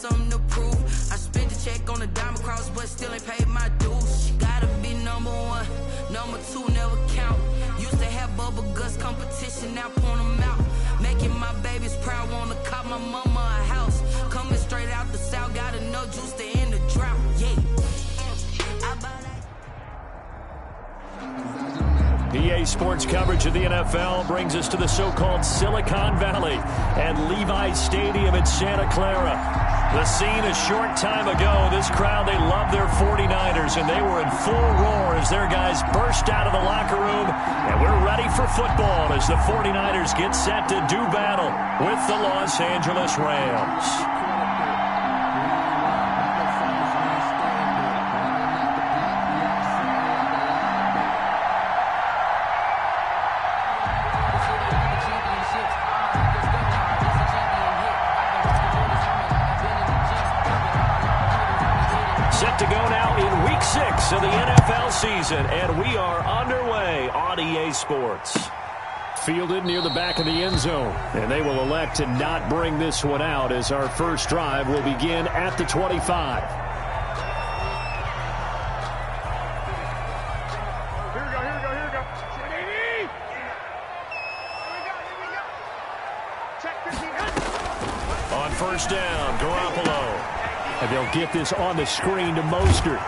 something to prove. I spent the check on the diamond cross, but still ain't paid my dues. Gotta be number one, number two never count. Used to have bubble guts competition, now point them out. Making my babies proud, wanna cop my mama a house. Coming straight out the south, got enough juice to end the drought. Yeah. EA Sports coverage of the NFL brings us to the so-called Silicon Valley and Levi's Stadium in Santa Clara. The scene a short time ago. This crowd, they love their 49ers, and they were in full roar as their guys burst out of the locker room. And we're ready for football as the 49ers get set to do battle with the Los Angeles Rams. Set to go now in Week 6 of the NFL season, and we are underway on EA Sports. Fielded near the back of the end zone, and they will elect to not bring this one out as our first drive will begin at the 25. On first down, Garoppolo. And they'll get this on the screen to Mostert.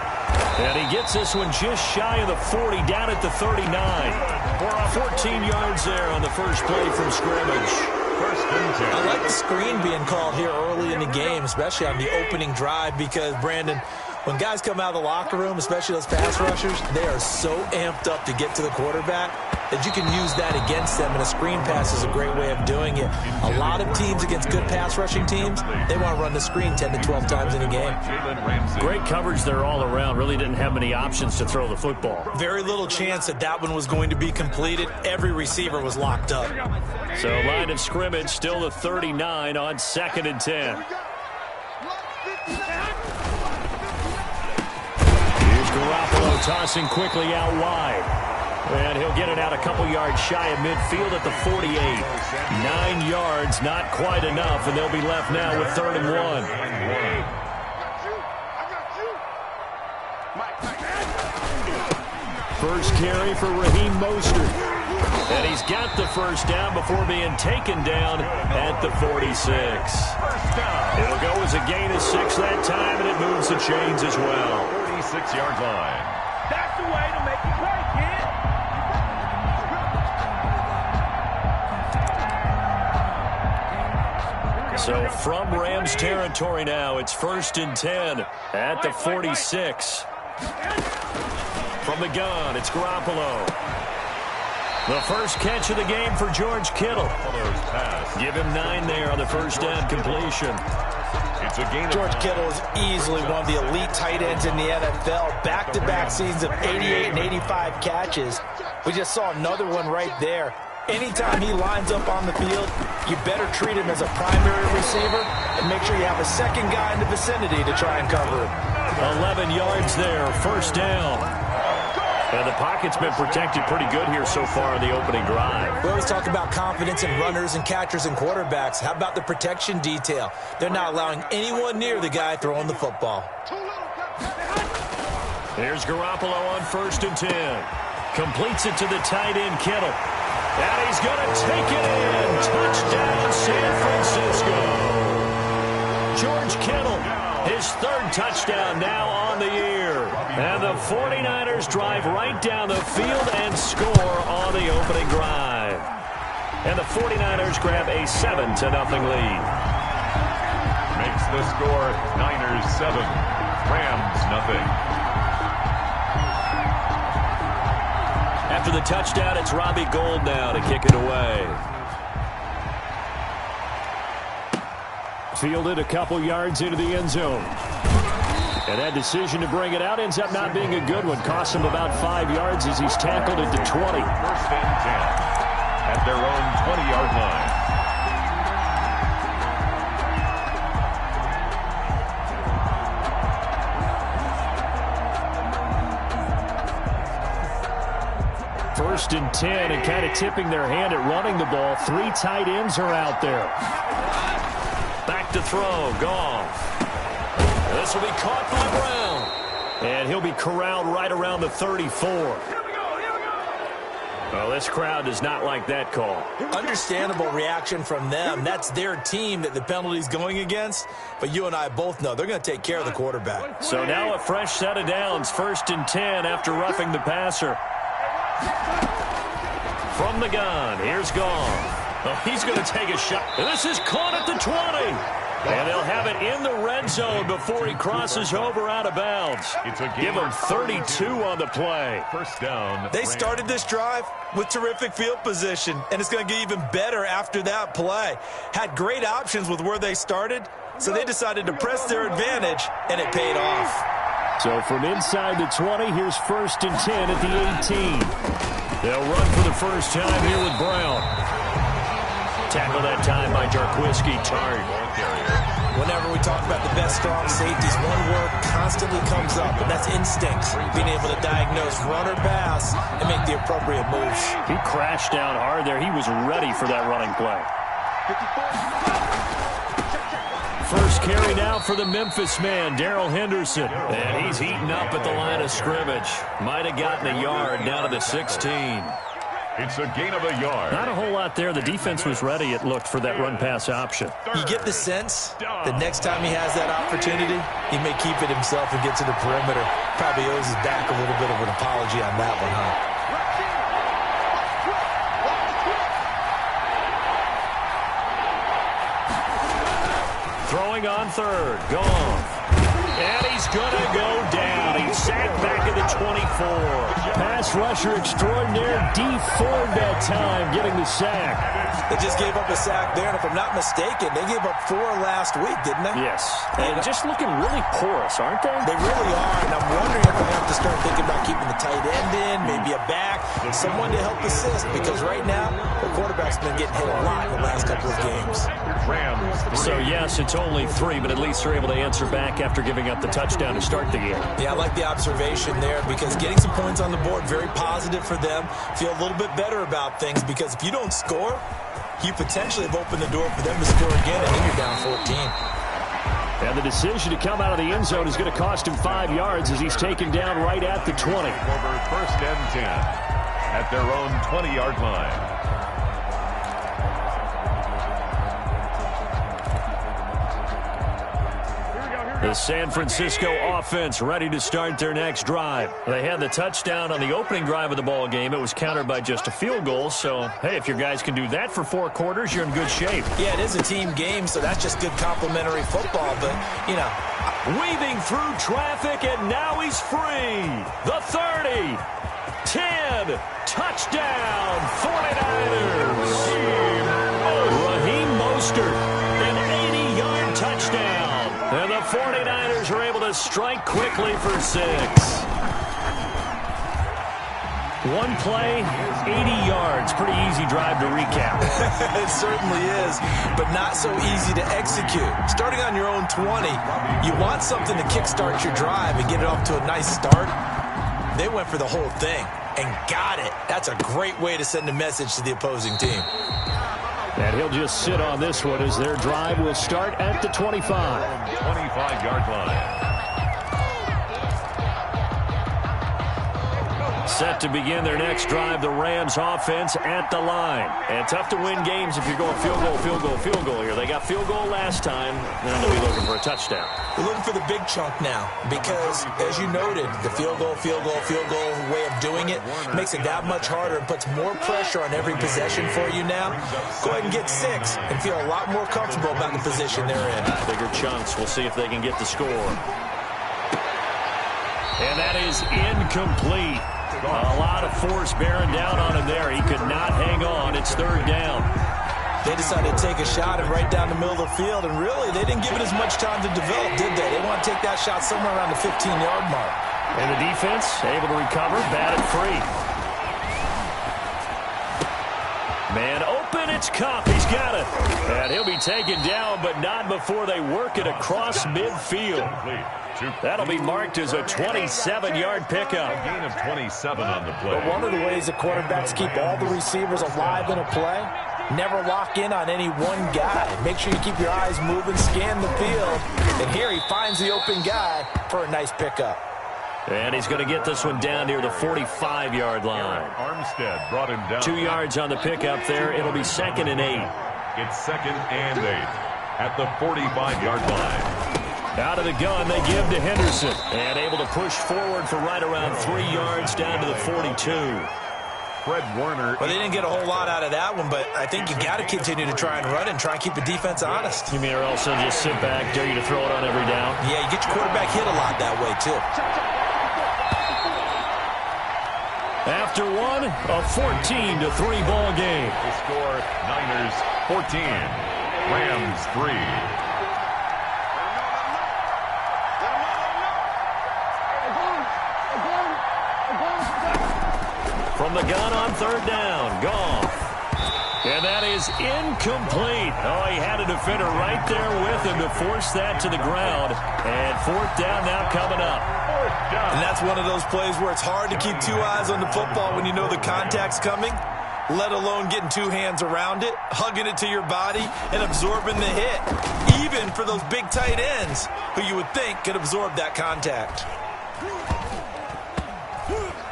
And he gets this one just shy of the 40, down at the 39. 14 yards there on the first play from scrimmage. I like the screen being called here early in the game, especially on the opening drive, because, Brandon, when guys come out of the locker room, especially those pass rushers, they are so amped up to get to the quarterback that you can use that against them, and a screen pass is a great way of doing it. A lot of teams against good pass rushing teams, they want to run the screen 10 to 12 times in a game. Great coverage there all around. Really didn't have many options to throw the football. Very little chance that that one was going to be completed. Every receiver was locked up. So line of scrimmage still the 39 on 2nd and 10. Here's Garoppolo tossing quickly out wide. And he'll get it out a couple yards shy of midfield at the 48. 9 yards, not quite enough, and they'll be left now with 3rd and 1. First carry for Raheem Mostert. And he's got the first down before being taken down at the 46. It'll go as a gain of 6 that time, and it moves the chains as well. 46-yard line. That's the way to make it play, kid. So from Rams territory now, it's 1st and 10 at the 46. From the gun, it's Garoppolo. The first catch of the game for George Kittle. Give him 9 there on the first down completion. It's a gain. George Kittle is easily one of the elite tight ends in the NFL. Back-to-back seasons of 88 and 85 catches. We just saw another one right there. Anytime he lines up on the field, you better treat him as a primary receiver and make sure you have a second guy in the vicinity to try and cover him. 11 yards there, first down. And the pocket's been protected pretty good here so far in the opening drive. We always talk about confidence in runners and catchers and quarterbacks. How about the protection detail? They're not allowing anyone near the guy throwing the football. Here's Garoppolo on 1st and 10. Completes it to the tight end, Kittle. And he's going to take it in. Touchdown, San Francisco. George Kittle, his 3rd touchdown now on the year. And the 49ers drive right down the field and score on the opening drive. And the 49ers grab a 7-0 lead. Makes the score Niners 7, Rams nothing. After the touchdown, it's Robbie Gould now to kick it away. Fielded a couple yards into the end zone. And that decision to bring it out ends up not being a good one. Costs him about 5 yards as he's tackled it to 20. 1st and 10 at their own 20-yard line. First and 10, and kind of tipping their hand at running the ball. 3 tight ends are out there. Back to throw, Goff. This will be caught by Brown. And he'll be corralled right around the 34. Well, this crowd does not like that call. Understandable reaction from them. That's their team that the penalty's going against. But you and I both know they're going to take care of the quarterback. So now a fresh set of downs, 1st and 10 after roughing the passer. From the gun, here's Goff. Oh, he's going to take a shot. This is caught at the 20. And they'll have it in the red zone before he crosses over out of bounds. Give him 32 on the play. First down. They started this drive with terrific field position, and it's going to get even better after that play. Had great options with where they started, so they decided to press their advantage, and it paid off. So from inside the 20, here's 1st and 10 at the 18. They'll run for the first time here with Brown. Tackle that time by Jarquiski Tart. Whenever we talk about the best strong safeties, one word constantly comes up, and that's instinct. Being able to diagnose run or pass and make the appropriate moves. He crashed down hard there. He was ready for that running play. First carry now for the Memphis man, Darrell Henderson. And he's heating up at the line of scrimmage. Might have gotten a yard down to the 16. It's a gain of a yard. Not a whole lot there. The defense was ready, it looked, for that run-pass option. You get the sense that next time he has that opportunity, he may keep it himself and get to the perimeter. Probably owes his back a little bit of an apology on that one, huh? Throwing on 3rd. Goff. And he's going to go down. He's sacked back at the 24. Pass rusher extraordinaire, D. Ford that time getting the sack. They just gave up a sack there, and if I'm not mistaken, they gave up 4 last week, didn't they? Yes. And just looking really porous, aren't they? They really are, and I'm wondering if they have to start thinking about keeping the tight end in, maybe a back, someone to help assist, because right now, the quarterback's been getting hit a lot in the last couple of games. So, yes, it's only 3, but at least they're able to answer back after giving up the touchdown to start the game. Yeah, I like the observation there, because getting some points on the board, very positive for them. Feel a little bit better about things, because if you don't score, you potentially have opened the door for them to score again, and then you're down 14. And the decision to come out of the end zone is going to cost him 5 yards as he's taken down right at the 20. Over 1st and 10 at their own 20-yard line. The San Francisco offense ready to start their next drive. They had the touchdown on the opening drive of the ball game. It was countered by just a field goal. So, hey, if your guys can do that for 4 quarters, you're in good shape. Yeah, it is a team game, so that's just good complimentary football. But, you know, weaving through traffic, and now he's free. The 30, 10, touchdown, 49ers. Raheem Mostert, an 80-yard touchdown. And the 49ers are able to strike quickly for 6. One play, 80 yards. Pretty easy drive to recap. It certainly is, but not so easy to execute. Starting on your own 20, you want something to kickstart your drive and get it off to a nice start. They went for the whole thing and got it. That's a great way to send a message to the opposing team. And he'll just sit on this one as their drive will start at the 25. 25-yard line. Set to begin their next drive, the Rams offense at the line. And tough to win games if you're going field goal, field goal, field goal here. They got field goal last time, and they'll be looking for a touchdown. We're looking for the big chunk now because, as you noted, the field goal way of doing it makes it that much harder and puts more pressure on every possession for you now. Go ahead and get 6 and feel a lot more comfortable about the position they're in. Bigger chunks. We'll see if they can get the score. And that is incomplete. A lot of force bearing down on him there. He could not hang on. It's 3rd down. They decided to take a shot and right down the middle of the field, and really, they didn't give it as much time to develop, did they? They want to take that shot somewhere around the 15-yard mark. And the defense able to recover, batted free. Man open, it's Kupp. He's got it. And he'll be taken down, but not before they work it across midfield. That'll be marked as a 27-yard pickup. A gain of 27 on the play. But one of the ways the quarterbacks keep all the receivers alive in a play Never lock in on any one guy. Make sure you keep your eyes moving, scan the field. And here he finds the open guy for a nice pickup. And he's going to get this one down near the 45-yard line. Armstead brought him down. 2 yards on the pickup there. It'll be 2nd and 8. It's 2nd and 8 at the 45-yard line. Out of the gun, they give to Henderson. And able to push forward for right around 3 yards down to the 42. Fred Warner. Well, they didn't get a whole lot out of that one, but I think you got to continue to try and run and try and keep the defense honest. You mean or else they'll just sit back, dare you to throw it on every down? Yeah, you get your quarterback hit a lot that way, too. After one, a 14-3 ball game. The score, Niners 14, Rams 3. From the gun on 3rd down, Goff. And that is incomplete. Oh, he had a defender right there with him to force that to the ground. And 4th down now coming up. And that's one of those plays where it's hard to keep 2 eyes on the football when you know the contact's coming, let alone getting 2 hands around it, hugging it to your body, and absorbing the hit, even for those big tight ends who you would think could absorb that contact.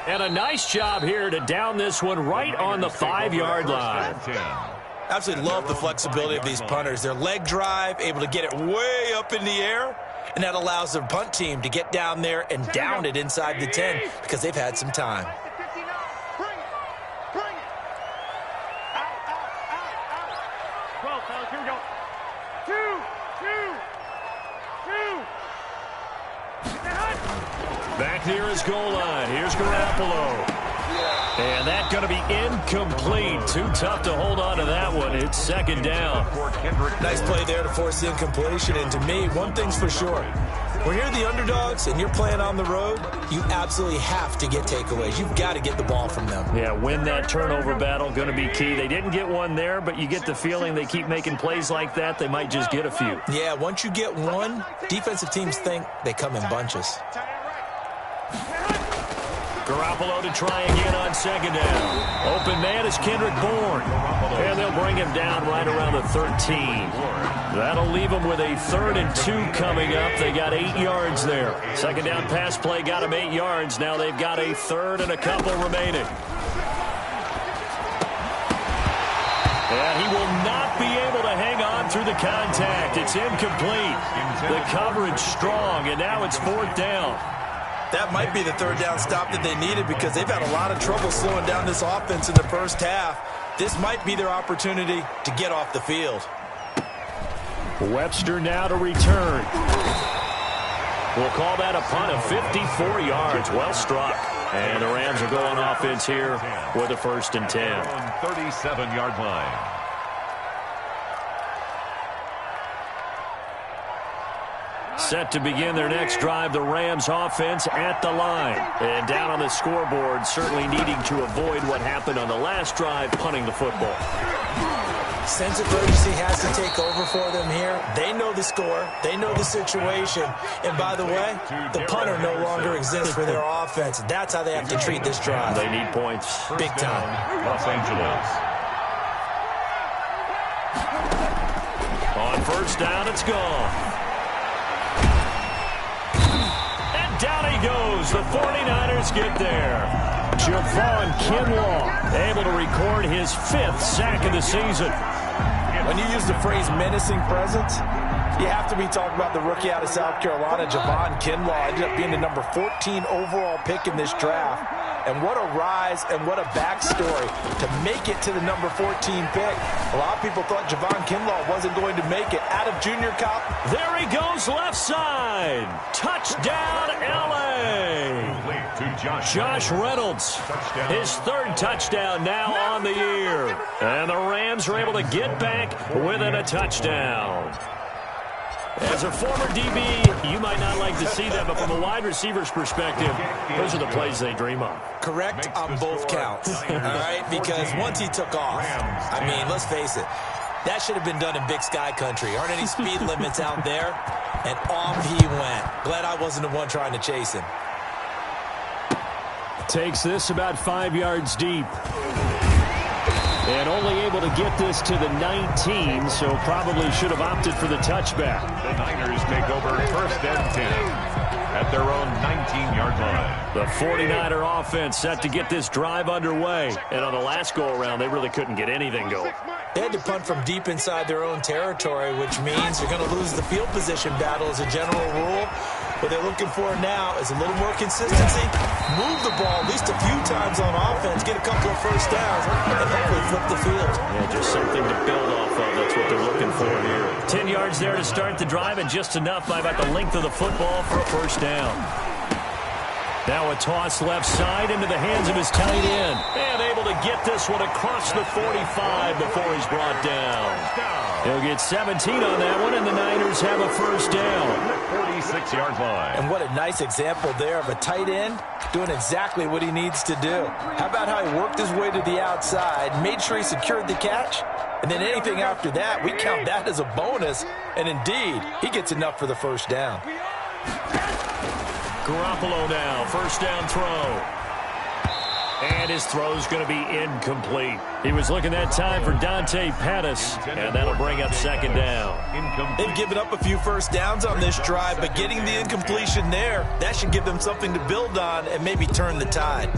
And a nice job here to down this one right on the 5-yard line. Absolutely love the flexibility of these punters. Their leg drive, able to get it way up in the air, and that allows their punt team to get down there and down it inside the 10 because they've had some time. Back near his goal line. Here's Garoppolo. And that's going to be incomplete. Too tough to hold on to that one. It's 2nd down. Nice play there to force the incompletion. And to me, one thing's for sure. When you're the underdogs and you're playing on the road, you absolutely have to get takeaways. You've got to get the ball from them. Yeah, win that turnover battle. Going to be key. They didn't get one there, but you get the feeling they keep making plays like that, they might just get a few. Yeah, once you get one, defensive teams think they come in bunches. Garoppolo to try again on 2nd down. Open man is Kendrick Bourne. And they'll bring him down right around the 13. That'll leave them with a 3rd and 2 coming up. They got 8 yards there. 2nd down pass play got them 8 yards. Now they've got a 3rd and a couple remaining. And he will not be able to hang on through the contact. It's incomplete. The coverage strong, and now it's 4th down. That might be the 3rd down stop that they needed because they've had a lot of trouble slowing down this offense in the first half. This might be their opportunity to get off the field. Webster now to return. We'll call that a punt of 54 yards. Well struck. And the Rams are going offense here with a 1st and 10. 37-yard line. Set to begin their next drive, the Rams offense at the line. And down on the scoreboard, certainly needing to avoid what happened on the last drive, punting the football. Sense of urgency has to take over for them here. They know the score. They know the situation. And by the way, the punter no longer exists for their offense. That's how they have to treat this drive. They need points. Big time. Los Angeles. On 1st down, it's gone. Down he goes. The 49ers get there. Javon Kinlaw able to record his 5th sack of the season. When you use the phrase menacing presence, you have to be talking about the rookie out of South Carolina, Javon Kinlaw. Ended up being the number 14 overall pick in this draft. And what a rise and what a backstory to make it to the number 14 pick. A lot of people thought Javon Kinlaw wasn't going to make it out of junior college. There he goes, left side. Touchdown, L.A. Josh Reynolds, his 3rd touchdown now on the year. And the Rams are able to get back within a touchdown. As a former DB, you might not like to see that, but from a wide receiver's perspective, those are the plays they dream of. Correct on both counts, all right? Because once he took off, I mean, let's face it, that should have been done in Big Sky Country. Aren't any speed limits out there? And off he went. Glad I wasn't the one trying to chase him. Takes this about 5 yards deep. And only able to get this to the 19, so probably should have opted for the touchback. The Niners take over 1st and 10 at their own 19-yard line. The 49er offense set to get this drive underway. And on the last go-around, they really couldn't get anything going. They had to punt from deep inside their own territory, which means you're going to lose the field position battle as a general rule. What they're looking for now is a little more consistency, move the ball at least a few times on offense, get a couple of first downs, and hopefully flip the field. Yeah, just something to build off of. That's what they're looking for here. 10 yards there to start the drive, and just enough by about the length of the football for a first down. Now a toss left side into the hands of his tight end. And able to get this one across the 45 before he's brought down. He'll get 17 on that one, and the Niners have a first down. 46-yard line. And what a nice example there of a tight end doing exactly what he needs to do. How about how he worked his way to the outside, made sure he secured the catch, and then anything after that, we count that as a bonus. And indeed, he gets enough for the first down. Garoppolo now, first down throw. And his throw's going to be incomplete. He was looking that time for Dante Pettis, and that'll bring up second down. They've given up a few first downs on this drive, but getting the incompletion there, that should give them something to build on and maybe turn the tide.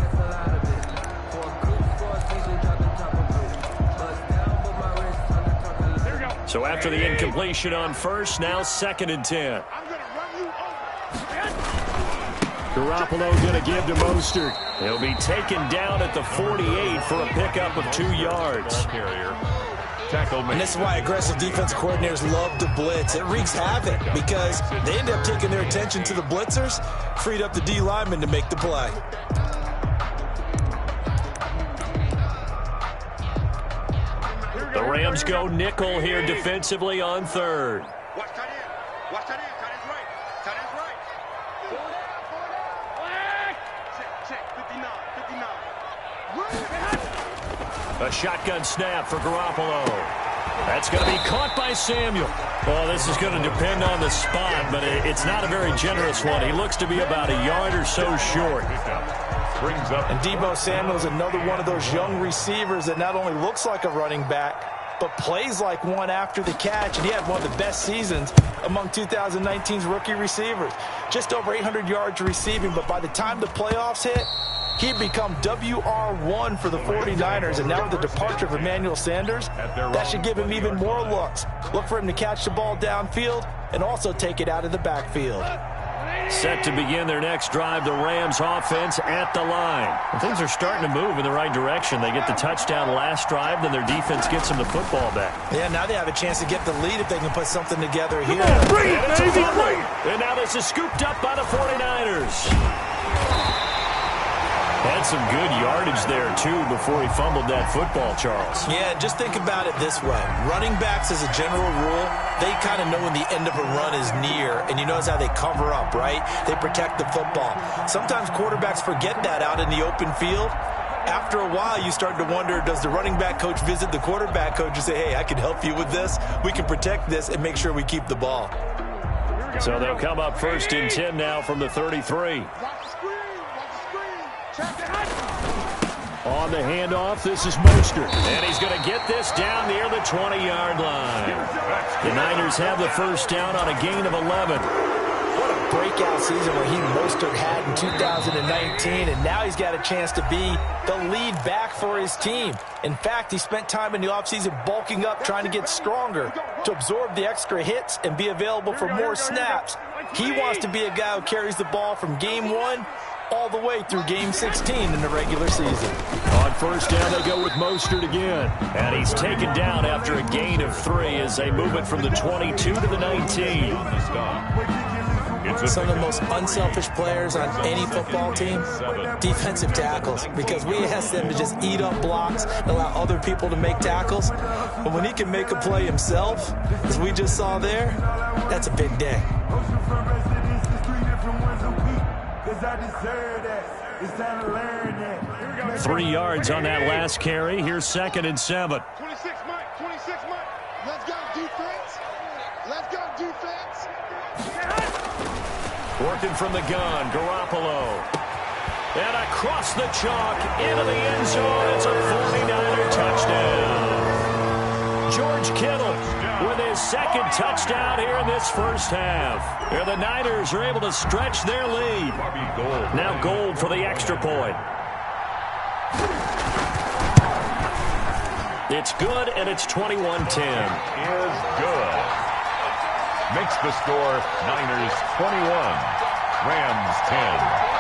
So after the incompletion on first, now 2nd and 10. Garoppolo going to give to Mostert. He'll be taken down at the 48 for a pickup of 2 yards. And this is why aggressive defense coordinators love to blitz. It wreaks havoc because they end up taking their attention to the blitzers, freed up the D lineman to make the play. The Rams go nickel here defensively on 3rd. Watch tight end. Watch tight end. Tight end's right. Tight end's right. Check. 59. A shotgun snap for Garoppolo. That's going to be caught by Samuel. Well, this is going to depend on the spot, but it's not a very generous one. He looks to be about a yard or so short. Brings up. And Deebo Samuel's another one of those young receivers that not only looks like a running back, but plays like one after the catch. And he had one of the best seasons among 2019's rookie receivers. Just over 800 yards receiving, but by the time the playoffs hit, he'd become WR1 for the 49ers. And now with the departure of Emmanuel Sanders, that should give him even more looks. Look for him to catch the ball downfield and also take it out of the backfield. Set to begin their next drive, the Rams offense at the line. And things are starting to move in the right direction. They get the touchdown last drive, then their defense gets them the football back. Yeah, now they have a chance to get the lead if they can put something together here. And now this is scooped up by the 49ers. Had some good yardage there, too, before he fumbled that football, Charles. Yeah, just think about it this way. Running backs, as a general rule, they kind of know when the end of a run is near, and you notice how they cover up, right? They protect the football. Sometimes quarterbacks forget that out in the open field. After a while, you start to wonder, does the running back coach visit the quarterback coach and say, hey, I can help you with this. We can protect this and make sure we keep the ball. So they'll come up 1st and 10 now from the 33. On the handoff, this is Mostert. And he's going to get this down near the 20-yard line. The Niners have the first down on a gain of 11. What a breakout season what Mostert had in 2019, and now he's got a chance to be the lead back for his team. In fact, he spent time in the offseason bulking up, trying to get stronger to absorb the extra hits and be available for more snaps. He wants to be a guy who carries the ball from game 1 all the way through game 16 in the regular season. On first down, they go with Mostert again. And he's taken down after a gain of 3 as they move it from the 22 to the 19. Some of the most unselfish players on any football team, defensive tackles, because we ask them to just eat up blocks and allow other people to make tackles. But when he can make a play himself, as we just saw there, that's a big day. 3 yards on that last carry. Here's 2nd and 7. 26, Mike. 26, Mike. Let's go, defense. Let's go, defense. Working from the gun, Garoppolo. And across the chalk into the end zone. It's a 49er touchdown. George Kittle with his second touchdown here in this first half. And the Niners are able to stretch their lead. Now Gold for the extra point. It's good, and it's 21-10. Is good. Makes the score Niners 21, Rams 10.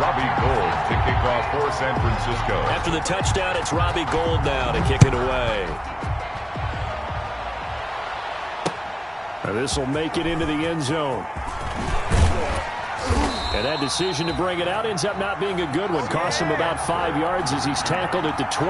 Robbie Gould to kick off for San Francisco. After the touchdown, it's Robbie Gould now to kick it away. This will make it into the end zone. And that decision to bring it out ends up not being a good one. Costs him about 5 yards as he's tackled at the 20.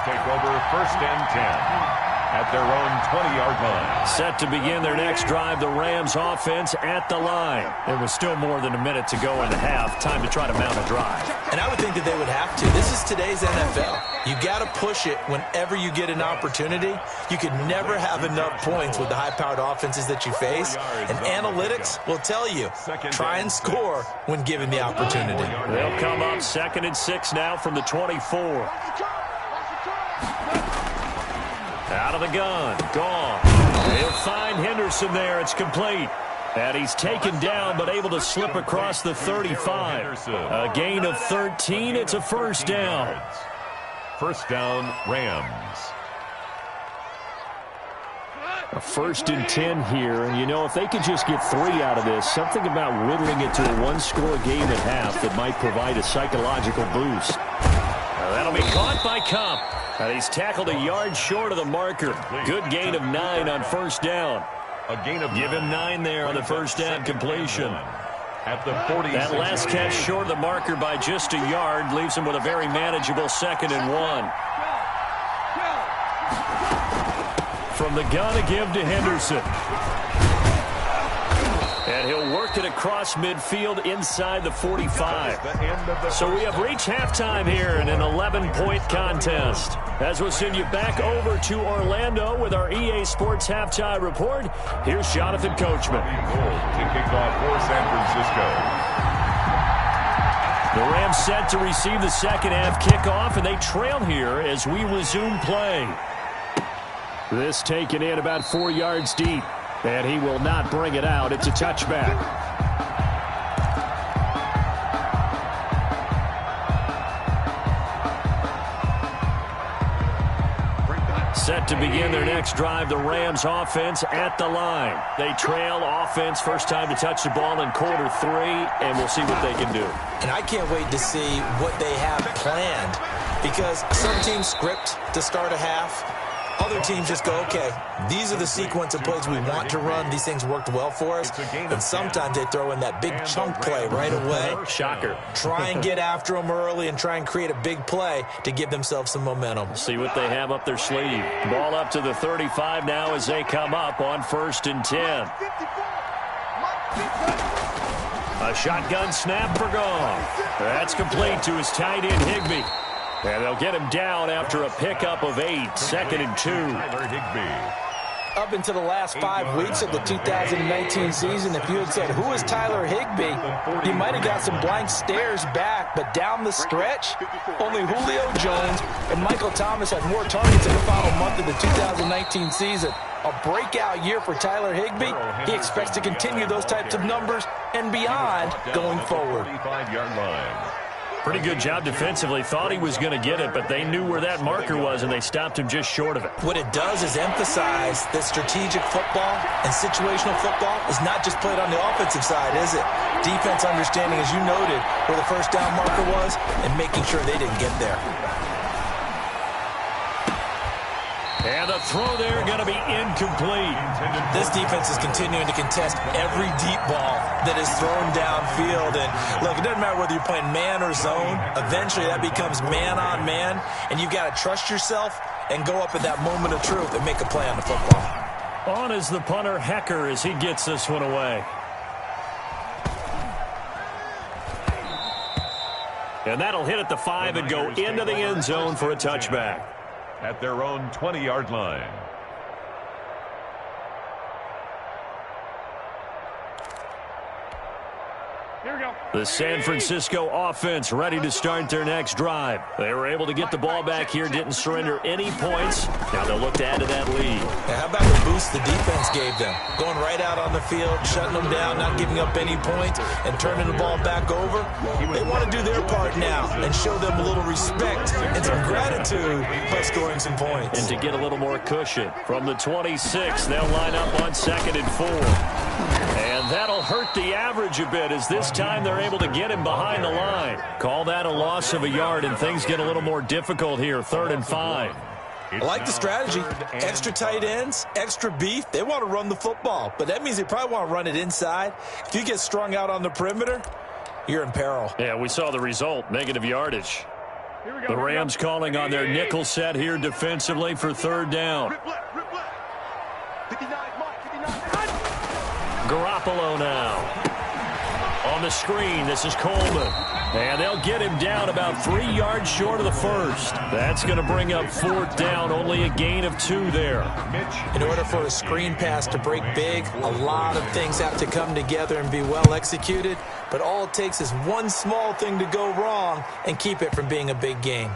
Take over first and 10 at their own 20-yard line. Set to begin their next drive, the Rams offense at the line. It was still more than a minute to go in the half. Time to try to mount a drive. And I would think that they would have to. This is today's NFL. You got to push it whenever you get an opportunity. You could never have enough points with the high-powered offenses that you face. And analytics will tell you, try and score when given the opportunity. They'll come up 2nd and 6 now from the 24. Out of the gun. Gone. They'll find Henderson there. It's complete. And he's taken down but able to slip across the 35. A gain of 13. It's a first down. First down, Rams. A 1st and 10 here. And, you know, if they could just get 3 out of this, something about whittling it to a one-score game at half that might provide a psychological boost. That'll be caught by Kupp. And he's tackled a yard short of the marker. Good gain of 9 on first down. Give him 9 there on the first down completion. At the 46. That last catch short of the marker by just a yard leaves him with a very manageable 2nd and 1. From the gun to give to Henderson. And he'll work it across midfield inside the 45. So we have reached halftime here in an 11-point contest. As we'll send you back over to Orlando with our EA Sports Halftime Report, here's Jonathan Coachman. To kick off for San Francisco. The Rams set to receive the second half kickoff, and they trail here as we resume play. This taken in about 4 yards deep. And he will not bring it out. It's a touchback. Set to begin their next drive, the Rams offense at the line. They trail offense, first time to touch the ball in quarter 3, and we'll see what they can do. And I can't wait to see what they have planned, because some teams script to start a half. Other teams just go, okay, these are the sequence of plays we want to run. These things worked well for us. And sometimes they throw in that big chunk play right away. Shocker. Try and get after them early and try and create a big play to give themselves some momentum. See what they have up their sleeve. Ball up to the 35 now as they come up on 1st and 10. A shotgun snap for Gong. That's complete to his tight end, Higbee. And they'll get him down after a pickup of 8, 2nd and 2. Up into the last 5 weeks of the 2019 season, if you had said, who is Tyler Higbee, you might have got some blank stares back. But down the stretch, only Julio Jones and Michael Thomas had more targets in the final month of the 2019 season. A breakout year for Tyler Higbee. He expects to continue those types of numbers and beyond going forward. Pretty good job defensively. Thought he was going to get it, but they knew where that marker was, and they stopped him just short of it. What it does is emphasize that strategic football and situational football is not just played on the offensive side, is it? Defense understanding, as you noted, where the first down marker was and making sure they didn't get there. And the throw there going to be incomplete. This defense is continuing to contest every deep ball that is thrown downfield. And look, it doesn't matter whether you're playing man or zone. Eventually that becomes man on man. And you've got to trust yourself and go up at that moment of truth and make a play on the football. On is the punter, Hecker, as he gets this one away. And that'll hit at the 5 and go into the end zone for a touchback. At their own 20-yard line. The San Francisco offense ready to start their next drive. They were able to get the ball back here, didn't surrender any points. Now they'll look to add to that lead. Now, how about the boost the defense gave them? Going right out on the field, shutting them down, not giving up any points, and turning the ball back over. They want to do their part now and show them a little respect and some gratitude by scoring some points. And to get a little more cushion. From the 26, they'll line up on 2nd and 4. And that'll hurt the average a bit as this time they're able to get him behind the line. Call that a loss of a yard, and things get a little more difficult here, 3rd and 5. I like the strategy. Extra tight ends, extra beef. They want to run the football, but that means they probably want to run it inside. If you get strung out on the perimeter, you're in peril. Yeah, we saw the result, negative yardage. The Rams calling on their nickel set here defensively for 3rd down. Garoppolo now. On the screen, this is Coleman. And they'll get him down about 3 yards short of the first. That's going to bring up 4th down, only a gain of 2 there. In order for a screen pass to break big, a lot of things have to come together and be well executed. But all it takes is one small thing to go wrong and keep it from being a big gain.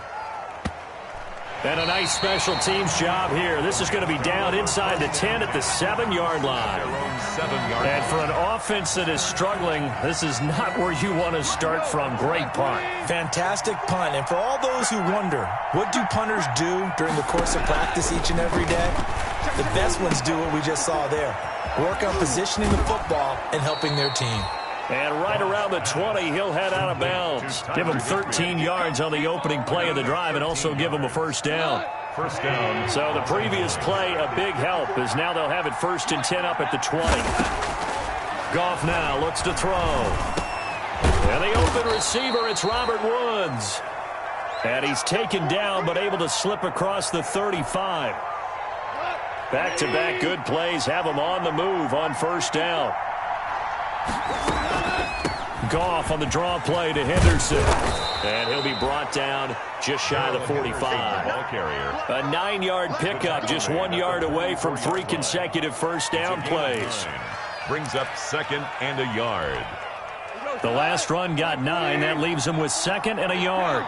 And a nice special teams job here. This is going to be down inside the 10 at the 7-yard line. And for an offense that is struggling, this is not where you want to start from. Great punt. Fantastic punt. And for all those who wonder, what do punters do during the course of practice each and every day? The best ones do what we just saw there. Work on positioning the football and helping their team. And right around the 20, he'll head out of bounds. Give him 13 yards on the opening play of the drive and also give him a 1st down. First down. So the previous play, a big help, as now they'll have it 1st and 10 up at the 20. Goff now looks to throw. And the open receiver, it's Robert Woods. And he's taken down but able to slip across the 35. Back-to-back good plays have him on the move on 1st down. Goff on the draw play to Henderson. And he'll be brought down just shy of the 45. A 9-yard pickup, just 1 yard away from 3 consecutive 1st down plays. Brings up 2nd and a yard. The last run got 9. That leaves him with 2nd and a yard.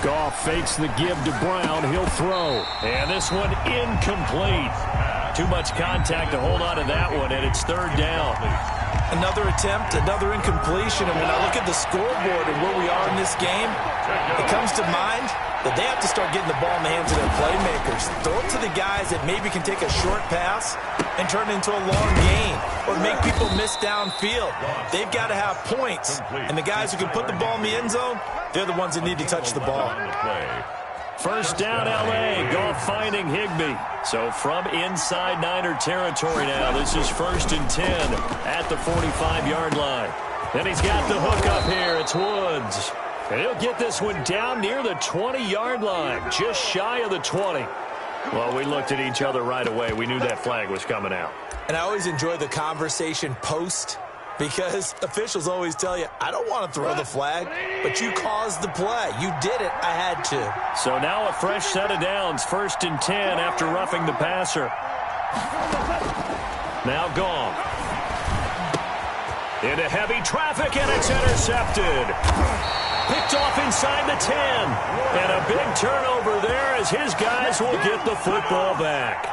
Goff fakes the give to Brown. He'll throw. And this one incomplete. Too much contact to hold on to that one, and it's 3rd down. Another attempt, another incompletion. And when I look at the scoreboard and where we are in this game, it comes to mind that they have to start getting the ball in the hands of their playmakers. Throw it to the guys that maybe can take a short pass and turn it into a long gain or make people miss downfield. They've got to have points. And the guys who can put the ball in the end zone, they're the ones that need to touch the ball. 1st down, L.A. Goff finding Higbee. So from inside Niner territory now, this is 1st and 10 at the 45-yard line. Then he's got the hook up here. It's Woods. And he'll get this one down near the 20-yard line, just shy of the 20. Well, we looked at each other right away. We knew that flag was coming out. And I always enjoy the conversation post, because officials always tell you, I don't want to throw the flag, but you caused the play. You did it. I had to. So now a fresh set of downs, 1st and 10 after roughing the passer. Now Goff. Into heavy traffic, and it's intercepted. Picked off inside the 10. And a big turnover there as his guys will get the football back.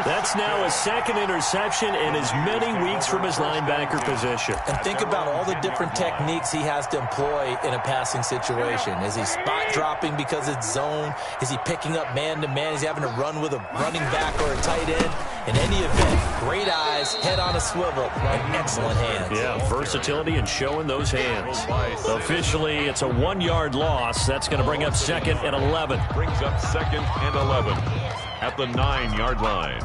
That's now his 2nd interception in as many weeks from his linebacker position. And think about all the different techniques he has to employ in a passing situation. Is he spot dropping because it's zone? Is he picking up man-to-man? Is he having to run with a running back or a tight end? In any event, great eyes, head on a swivel, and excellent hands. Yeah, versatility and showing those hands. Officially, it's a 1-yard loss. That's going to bring up 2nd and 11. Brings up 2nd and 11 at the 9-yard line.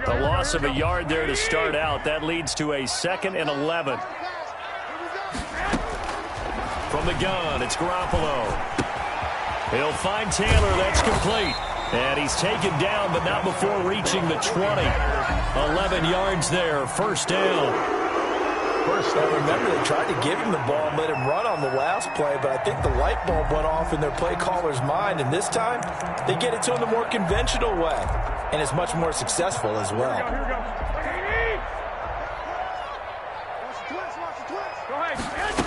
A loss of a yard there to start out. That leads to a 2nd and 11. From the gun, it's Garoppolo. He'll find Taylor. That's complete. And he's taken down, but not before reaching the 20. 11 yards there, 1st down. first Now remember, they tried to give him the ball and let him run on the last play, but I think the light bulb went off in their play caller's mind, and this time they get it to him the more conventional way, and it's much more successful as well. Here we go. Watch the twins. Go ahead.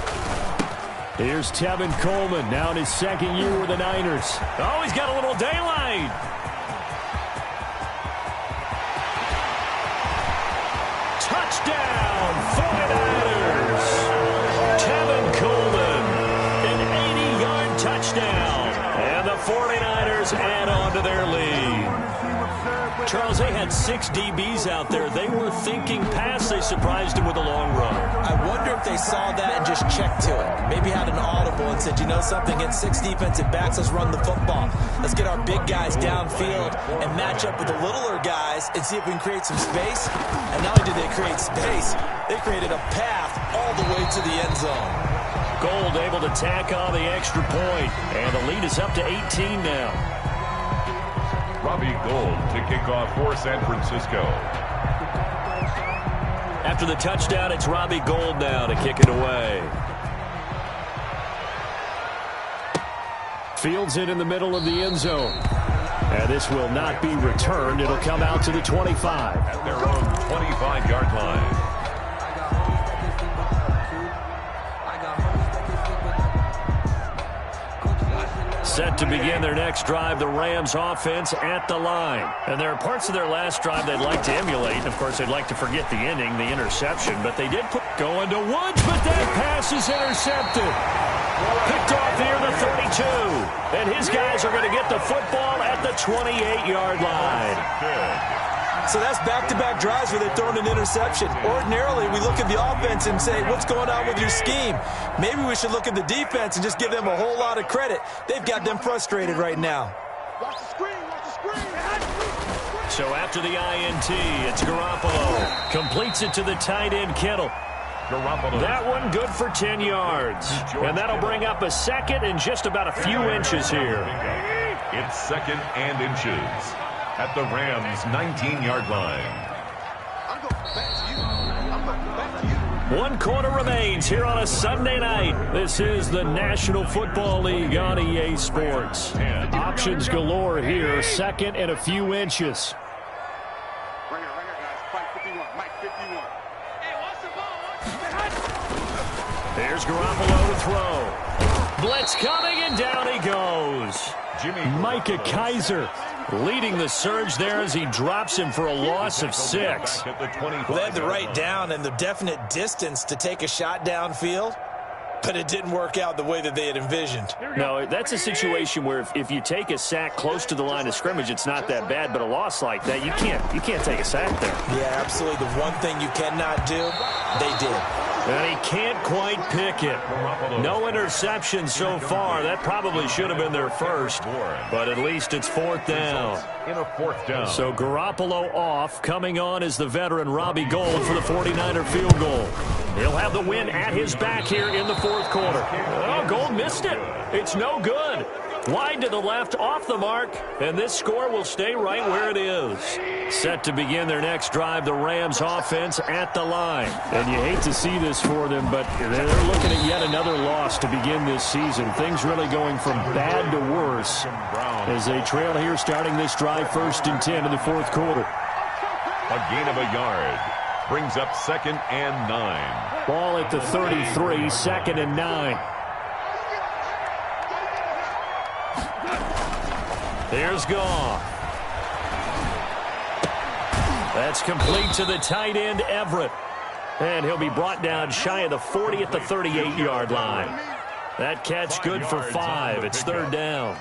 Here's Tevin Coleman, now in his second year with the Niners. Oh, he's got a little daylight. Touchdown, 49ers. Tevin Coleman, an 80-yard touchdown. And the 49ers add on to their lead. Charles, they had 6 DBs out there. They were thinking pass. They surprised him with a long run. I wonder if they saw that and just checked to it. Maybe had an audible and said, you know something, against 6 defensive backs, let's run the football. Let's get our big guys downfield and match up with the littler guys and see if we can create some space. And not only did they create space, they created a path all the way to the end zone. Gold able to tack on the extra point. And the lead is up to 18 now. Robbie Gould to kick off for San Francisco. After the touchdown, it's Robbie Gould now to kick it away. Fields it in the middle of the end zone. And this will not be returned. It'll come out to the 25. At their own 25-yard line. Set to begin their next drive, the Rams offense at the line. And there are parts of their last drive they'd like to emulate. Of course, they'd like to forget the ending, the interception. But they did put going to Woods, but that pass is intercepted. Picked off near the 32. And his guys are going to get the football at the 28-yard line. So that's back-to-back drives where they've thrown an interception. Ordinarily, we look at the offense and say, what's going on with your scheme? Maybe we should look at the defense and just give them a whole lot of credit. They've got them frustrated right now. Watch the screen. So after the INT, it's Garoppolo. Completes it to the tight end, Kittle. Garoppolo. That one good for 10 yards. And that'll bring up a second and just about a few inches here. It's second and inches at the Rams' 19-yard line. I'm going back to you. 1 quarter remains here on a Sunday night. This is the National Football League on EA Sports. Options galore here, second and a few inches. Right here, guys. Mike 51. Hey, watch the ball. There's Garoppolo to throw. Blitz coming, and down he goes. Micah Kaiser leading the surge there as he drops him for a loss of 6. Well, they had the right down and the definite distance to take a shot downfield, but it didn't work out the way that they had envisioned. No, that's a situation where if you take a sack close to the line of scrimmage, it's not that bad, but a loss like that, you can't take a sack there. Yeah, absolutely. The one thing you cannot do, they did. And he can't quite pick it. No interception so far. That probably should have been their first, but at least it's 4th down. In a 4th down. So Garoppolo off. Coming on is the veteran Robbie Gould for the 49er field goal. He'll have the win at his back here in the 4th quarter. Oh, Gould missed it. It's no good. Wide to the left, off the mark, and this score will stay right where it is. Set to begin their next drive, the Rams offense at the line. And you hate to see this for them, but they're looking at yet another loss to begin this season. Things really going from bad to worse as they trail here starting this drive 1st and 10 in the 4th quarter. A gain of a yard brings up 2nd and 9. Ball at the 33, 2nd and 9. Here's Goff. That's complete to the tight end, Everett. And he'll be brought down shy of the 40 at the 38-yard line. That catch good for 5. It's 3rd down.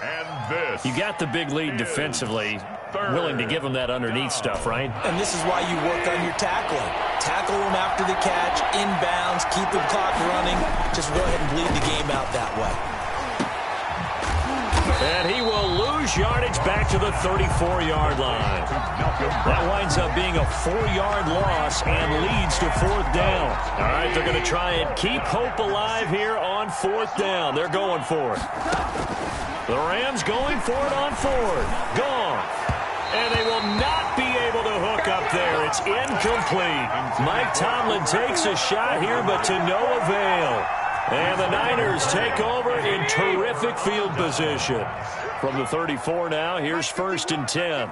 You got the big lead defensively. Willing to give them that underneath stuff, right? And this is why you work on your tackling. Tackle them after the catch, inbounds, keep the clock running. Just go ahead and bleed the game out that way. And he will lose yardage back to the 34-yard line. That winds up being a 4-yard loss and leads to 4th down. All right, they're going to try and keep hope alive here on 4th down. They're going for it. The Rams going for it on 4th. Gone. And they will not be able to hook up there. It's incomplete. Mike Tomlin takes a shot here, but to no avail. And the Niners take over in terrific field position. From the 34 now, here's 1st and 10.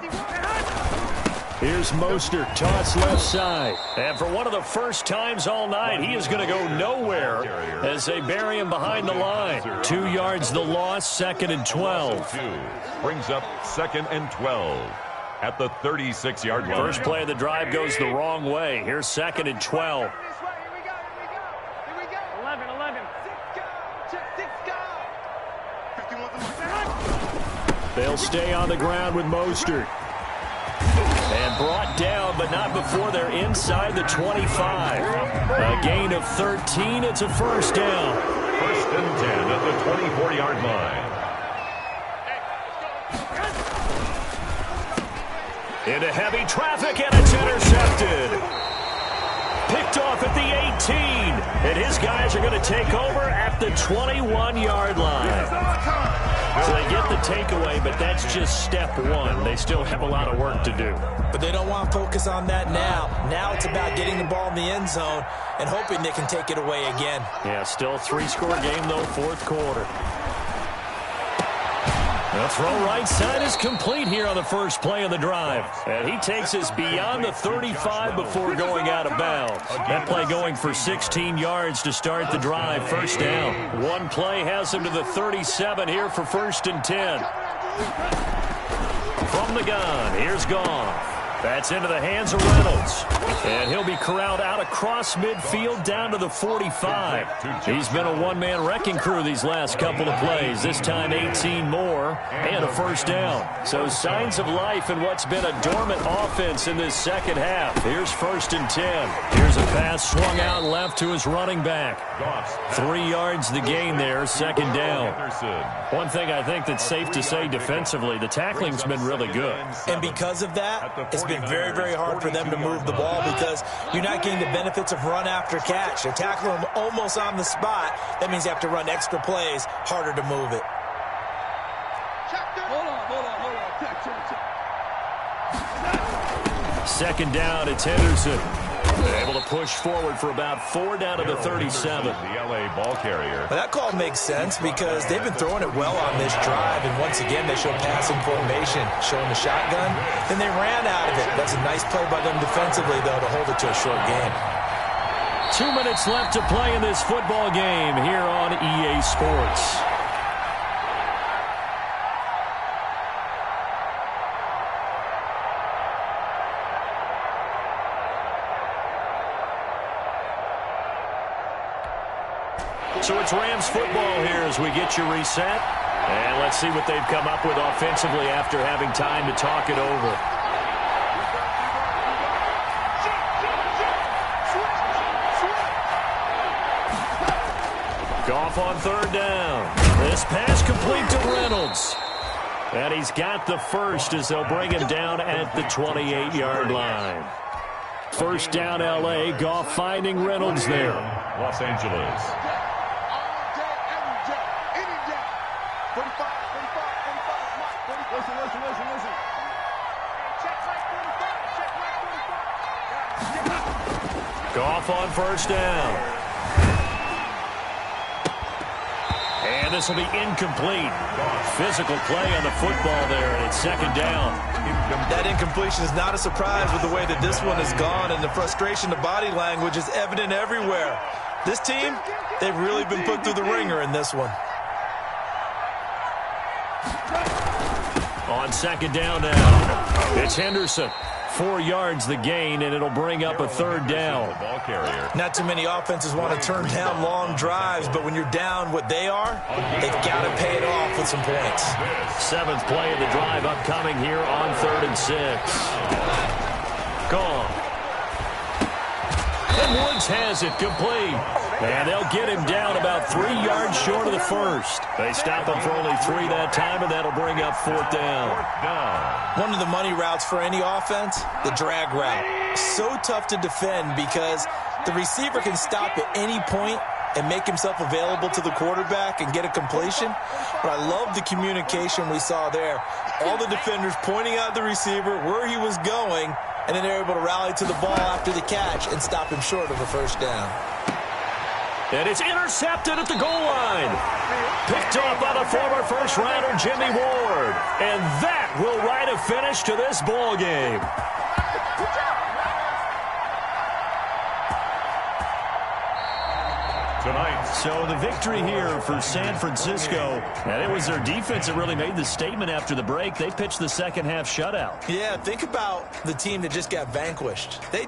Here's Mostert, toss left side. And for one of the first times all night, he is going to go nowhere as they bury him behind the line. 2 yards the loss, 2nd and 12. Brings up 2nd and 12 at the 36-yard line. First play of the drive goes the wrong way. Here's 2nd and 12. 11. They'll stay on the ground with Mostert. And brought down, but not before they're inside the 25. A gain of 13. It's a first down. 1st and 10 at the 24-yard line. Into heavy traffic, and it's intercepted. Picked off at the 18. And his guys are going to take over at the 21-yard line. So they get the takeaway, but that's just step one. They still have a lot of work to do. But they don't want to focus on that now. Now it's about getting the ball in the end zone and hoping they can take it away again. Yeah, still a 3-score game, though, 4th quarter. The throw right side is complete here on the first play of the drive. And he takes us beyond the 35 before going out of bounds. That play going for 16 yards to start the drive. First down. One play has him to the 37 here for 1st and 10. From the gun, here's Goff. That's into the hands of Reynolds. And he'll be corralled out across midfield down to the 45. He's been a one-man wrecking crew these last couple of plays. This time 18 more and a first down. So signs of life in what's been a dormant offense in this second half. Here's 1st and 10. Here's a pass swung out left to his running back. 3 yards the gain there, 2nd down. One thing I think that's safe to say defensively, the tackling's been really good. And because of that, it's been very, very hard for them to move the ball because you're not getting the benefits of run after catch. They're tackling them almost on the spot. That means you have to run extra plays, harder to move it. Hold on. Second down, it's Henderson. Able to push forward for about 4 down to the 37. The LA ball carrier. Well, that call makes sense because they've been throwing it well on this drive, and once again they show passing formation, showing the shotgun. Then they ran out of it. That's a nice play by them defensively, though, to hold it to a short game. 2 minutes left to play in this football game here on EA Sports. So it's Rams football here as we get you reset. And let's see what they've come up with offensively after having time to talk it over. Goff on 3rd down. This pass complete to Reynolds. And he's got the first as they'll bring him down at the 28-yard line. First down, L.A. Goff finding Reynolds there. Los Angeles. Goff on 1st down. And this will be incomplete. Physical play on the football there, and it's 2nd down. That incompletion is not a surprise with the way that this one has gone, and the frustration, the body language is evident everywhere. This team, they've really been put through the ringer in this one. On 2nd down now, it's Henderson. 4 yards the gain, and it'll bring up a 3rd down. Not too many offenses want to turn down long drives, but when you're down what they are, they've got to pay it off with some points. 7th play of the drive upcoming here on 3rd and 6. Gone. And Woods has it complete. And they'll get him down about 3 yards short of the first. They stop him for only 3 that time, and that'll bring up 4th down. One of the money routes for any offense, the drag route. So tough to defend because the receiver can stop at any point and make himself available to the quarterback and get a completion. But I love the communication we saw there. All the defenders pointing out the receiver, where he was going, and then they're able to rally to the ball after the catch and stop him short of a first down. And it's intercepted at the goal line. Picked off by the former first-rounder Jimmy Ward. And that will write a finish to this ball game. Tonight. So the victory here for San Francisco, and it was their defense that really made the statement after the break. They pitched the second half shutout. Yeah, think about the team that just got vanquished. They